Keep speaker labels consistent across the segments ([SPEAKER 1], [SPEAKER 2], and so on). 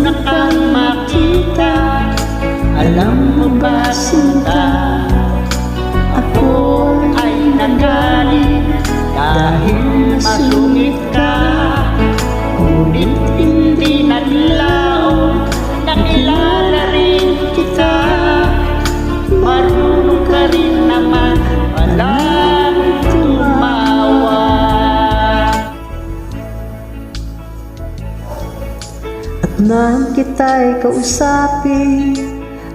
[SPEAKER 1] una kang makita. Alam mo ba, sinta, ako ay nagalit dahil masungit ka. Ngunit hindi naglaon na kilala rin kita. Marunong ka rin naman palang tumawa.
[SPEAKER 2] At nang kita'y kausapin,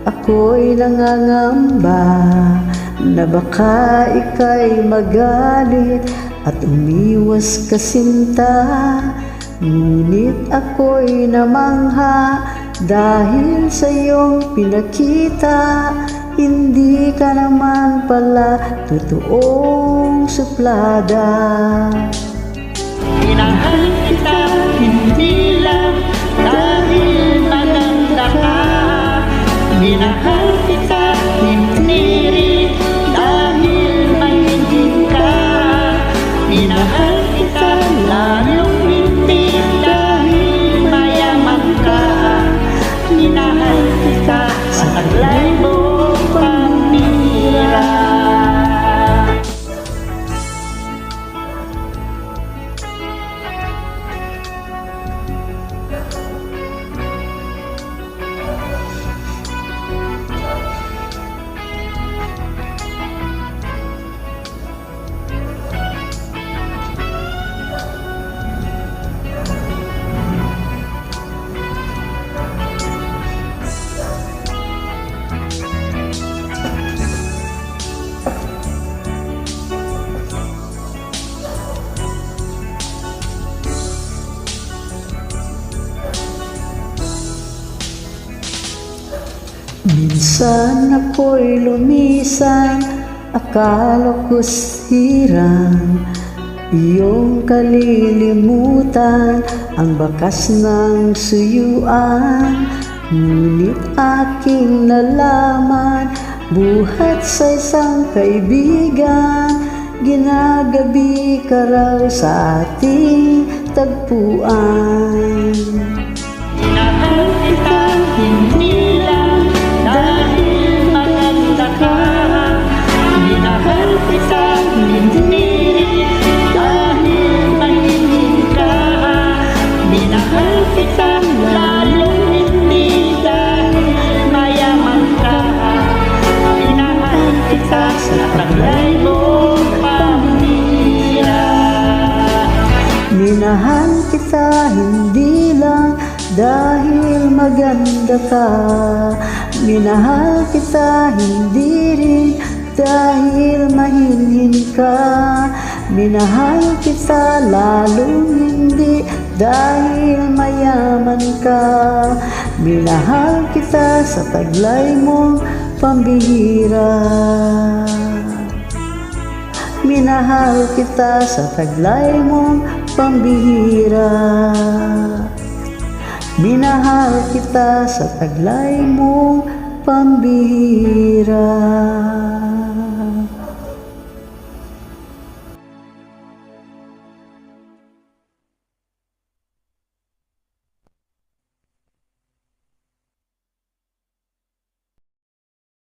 [SPEAKER 2] ako'y nangangamba na baka ika'y magalit at umiwas ka, sinta. Ngunit ako'y namangha dahil sa iyong pinakita. Hindi ka naman pala totoong suplada.
[SPEAKER 1] Minahal kita hindi lang dahil maganda ka. Minahal kita hindi rin dahil mahilig ka. Minahal kita lalong hindi dahil mayaman ka. Minahal kita sa taglay mo pamira.
[SPEAKER 2] Minsan ako'y lumisan, akala ko sirang iyong kalilimutan ang bakas ng suyuan. Ngunit aking nalaman, buhat sa isang kaibigan, ginagabi ka raw sa ating tagpuan.
[SPEAKER 1] Minahal kita hindi lang dahil maganda ka. Minahal kita hindi rin dahil mahilig ka. Minahal kita lalong hindi dahil mayaman ka. Minahal kita sa taglay mo pamira.
[SPEAKER 2] Minahal kita hindi lang dahil maganda ka. Minahal kita hindi rin dahil mahinhin ka. Minahal kita lalong hindi dahil mayaman ka. Minahal kita sa taglay mong pambihira. Minahal kita sa taglay mong pambihira. Minahal kita sa taglay mong pambihira.